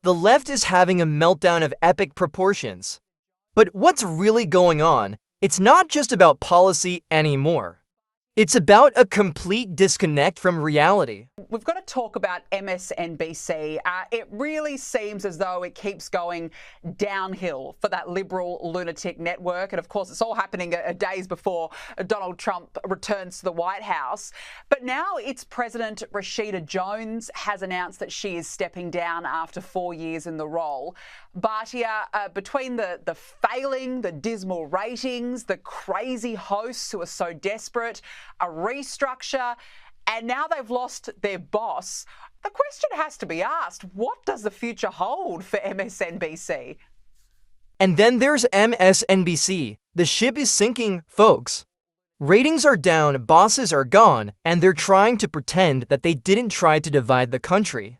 The left is having a meltdown of epic proportions. But what's really going on? It's not just about policy anymore. It's about a complete disconnect from reality. We've got to talk about MSNBC. It really seems as though it keeps going downhill for that liberal Lunatic Network. And of course, it's all happening days before Donald Trump returns to the White House. But now its president, Rashida Jones, has announced that she is stepping down after 4 years in the role. Bhatia, between the failing, the dismal ratings, the crazy hosts who are so desperate, a restructure, and now they've lost their boss, the question has to be asked, what does the future hold for MSNBC? And then there's MSNBC. The ship is sinking, folks. Ratings are down, bosses are gone, and they're trying to pretend that they didn't try to divide the country.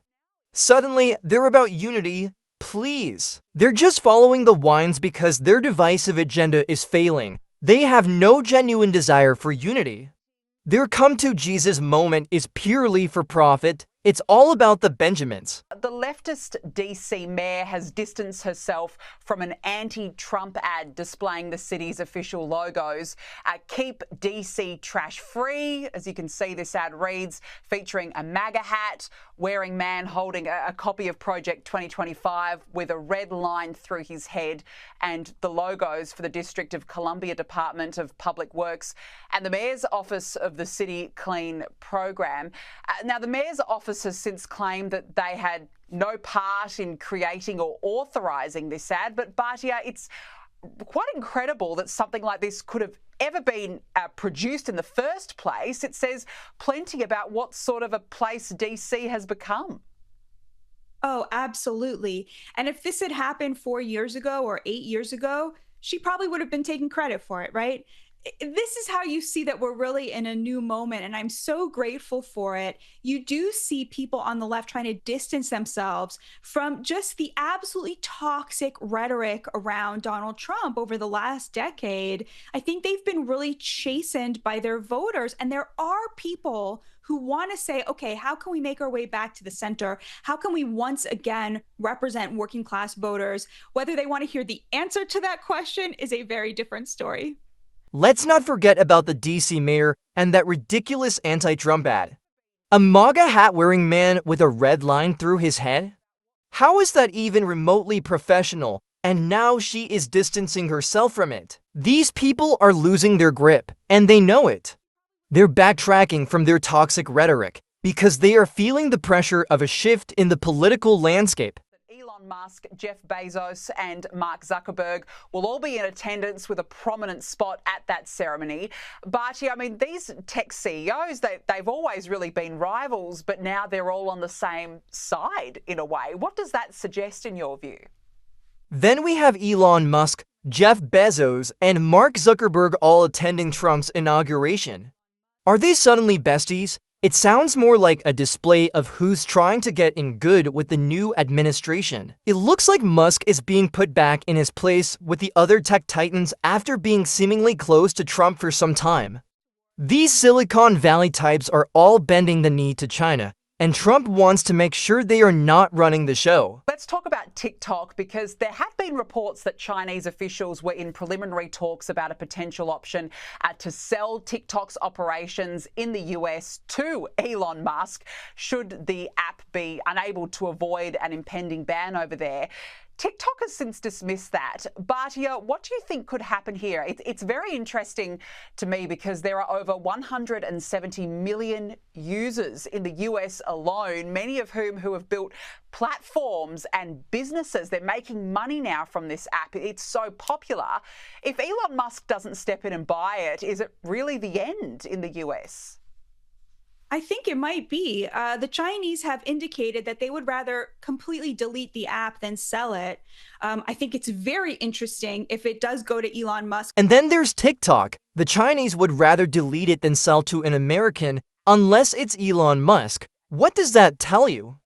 Suddenly, they're about unity. Please. They're just following the wines because their divisive agenda is failing. They have no genuine desire for unity. Their come-to-Jesus moment is purely for profit. It's all about the Benjamins. The leftist DC mayor has distanced herself from an anti-Trump ad displaying the city's official logos. Keep DC trash free. As you can see, this ad reads, featuring a MAGA hat, wearing man holding a copy of Project 2025 with a red line through his head, and the logos for the District of Columbia Department of Public Works and the Mayor's Office of the City Clean program. Now, the Mayor's Office has since claimed that they had no part in creating or authorising this ad. But Bhatia, it's quite incredible that something like this could have ever been produced in the first place. It says plenty about what sort of a place DC has become. Oh, absolutely. And if this had happened 4 years ago or 8 years ago, she probably would have been taking credit for it, right? This is how you see that we're really in a new moment, and I'm so grateful for it. You do see people on the left trying to distance themselves from just the absolutely toxic rhetoric around Donald Trump over the last decade. I think they've been really chastened by their voters, and there are people who want to say, okay, how can we make our way back to the center? How can we once again represent working class voters? Whether they want to hear the answer to that question is a very different story. Let's not forget about the DC mayor and that ridiculous anti-Trump ad. A MAGA hat-wearing man with a red line through his head? How is that even remotely professional? And now she is distancing herself from it. These people are losing their grip, and they know it. They're backtracking from their toxic rhetoric because they are feeling the pressure of a shift in the political landscape. Elon Musk, Jeff Bezos and Mark Zuckerberg will all be in attendance with a prominent spot at that ceremony. But I mean, these tech CEOs, they've always really been rivals, but now they're all on the same side in a way. What does that suggest in your view? Then we have Elon Musk, Jeff Bezos, and Mark Zuckerberg all attending Trump's inauguration. Are they suddenly besties? It sounds more like a display of who's trying to get in good with the new administration. It looks like Musk is being put back in his place with the other tech titans after being seemingly close to Trump for some time. These Silicon Valley types are all bending the knee to China, and Trump wants to make sure they are not running the show. Let's talk about TikTok, because there have been reports that Chinese officials were in preliminary talks about a potential option to sell TikTok's operations in the US to Elon Musk, should the app be unable to avoid an impending ban over there. TikTok has since dismissed that. Bhatia, what do you think could happen here? It's very interesting to me because there are over 170 million users in the US alone, many of whom have built platforms and businesses. They're making money now from this app. It's so popular. If Elon Musk doesn't step in and buy it, is it really the end in the US? I think it might be. The Chinese have indicated that they would rather completely delete the app than sell it. I think it's very interesting if it does go to Elon Musk. And then there's TikTok. The Chinese would rather delete it than sell to an American unless it's Elon Musk. What does that tell you?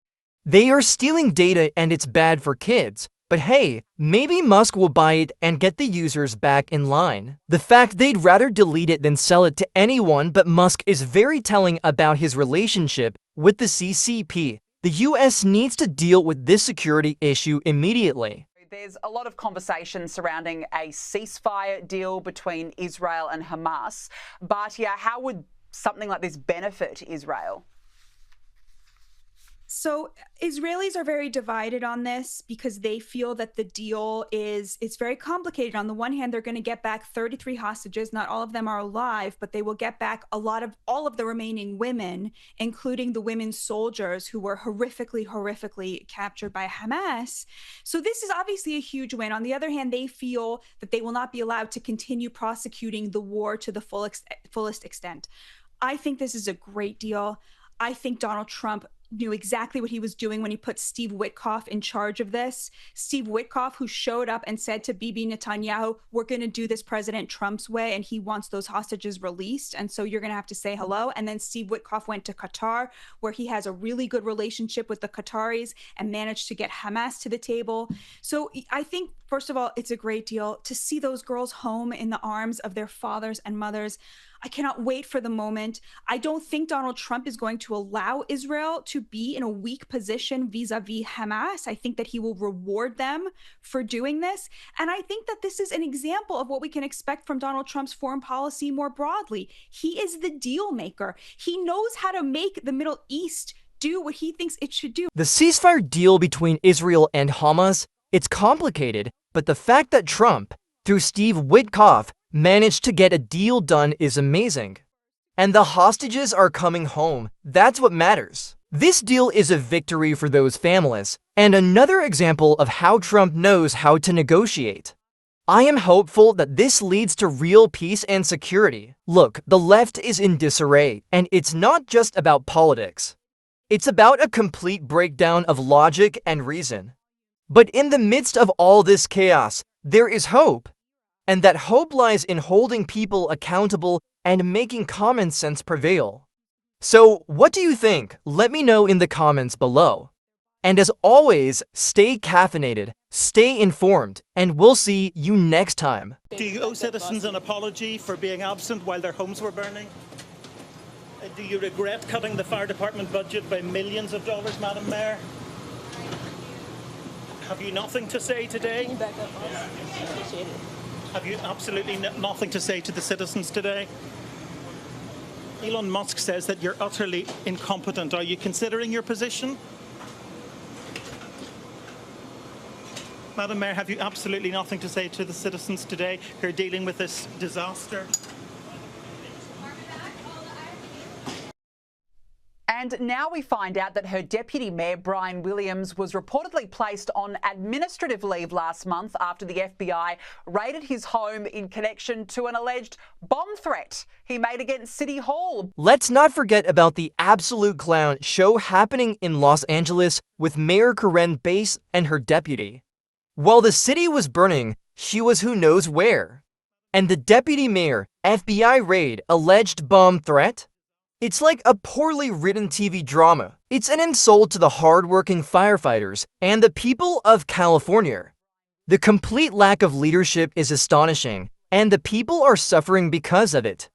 They are stealing data and it's bad for kids. But hey, maybe Musk will buy it and get the users back in line. The fact they'd rather delete it than sell it to anyone but Musk is very telling about his relationship with the CCP. The US needs to deal with this security issue immediately. There's a lot of conversation surrounding a ceasefire deal between Israel and Hamas. But yeah, how would something like this benefit Israel? So Israelis are very divided on this because they feel that the deal it's very complicated. On the one hand, they're going to get back 33 hostages. Not all of them are alive, but they will get back all of the remaining women, including the women soldiers who were horrifically captured by Hamas. So this is obviously a huge win. On the other hand, they feel that they will not be allowed to continue prosecuting the war to the fullest extent. I think this is a great deal. I think Donald Trump knew exactly what he was doing when he put Steve Witkoff in charge of this. Steve Witkoff, who showed up and said to Bibi Netanyahu, we're going to do this President Trump's way, and he wants those hostages released. And so you're going to have to say hello. And then Steve Witkoff went to Qatar, where he has a really good relationship with the Qataris and managed to get Hamas to the table. So I think, first of all, it's a great deal to see those girls home in the arms of their fathers and mothers. I cannot wait for the moment. I don't think Donald Trump is going to allow Israel to be in a weak position vis-a-vis Hamas. I think that he will reward them for doing this. And I think that this is an example of what we can expect from Donald Trump's foreign policy more broadly. He is the deal maker. He knows how to make the Middle East do what he thinks it should do. The ceasefire deal between Israel and Hamas, it's complicated, but the fact that Trump, through Steve Witkoff, managed to get a deal done is amazing. And the hostages are coming home. That's what matters. This deal is a victory for those families, and another example of how Trump knows how to negotiate. I am hopeful that this leads to real peace and security. Look, the left is in disarray, and it's not just about politics. It's about a complete breakdown of logic and reason. But in the midst of all this chaos, there is hope. And that hope lies in holding people accountable and making common sense prevail. So, what do you think? Let me know in the comments below. And as always, stay caffeinated, stay informed, and we'll see you next time. Do you owe citizens an apology for being absent while their homes were burning? Do you regret cutting the fire department budget by millions of dollars, Madam Mayor? Have you nothing to say today? Can you back up, boss? Appreciate it. Have you absolutely nothing to say to the citizens today? Elon Musk says that you're utterly incompetent. Are you considering your position? Madam Mayor, have you absolutely nothing to say to the citizens today who are dealing with this disaster? And now we find out that her deputy mayor, Brian Williams, was reportedly placed on administrative leave last month after the FBI raided his home in connection to an alleged bomb threat he made against City Hall. Let's not forget about the absolute clown show happening in Los Angeles with Mayor Karen Bass and her deputy. While the city was burning, she was who knows where. And the deputy mayor, FBI raid, alleged bomb threat? It's like a poorly written TV drama. It's an insult to the hardworking firefighters and the people of California. The complete lack of leadership is astonishing, and the people are suffering because of it.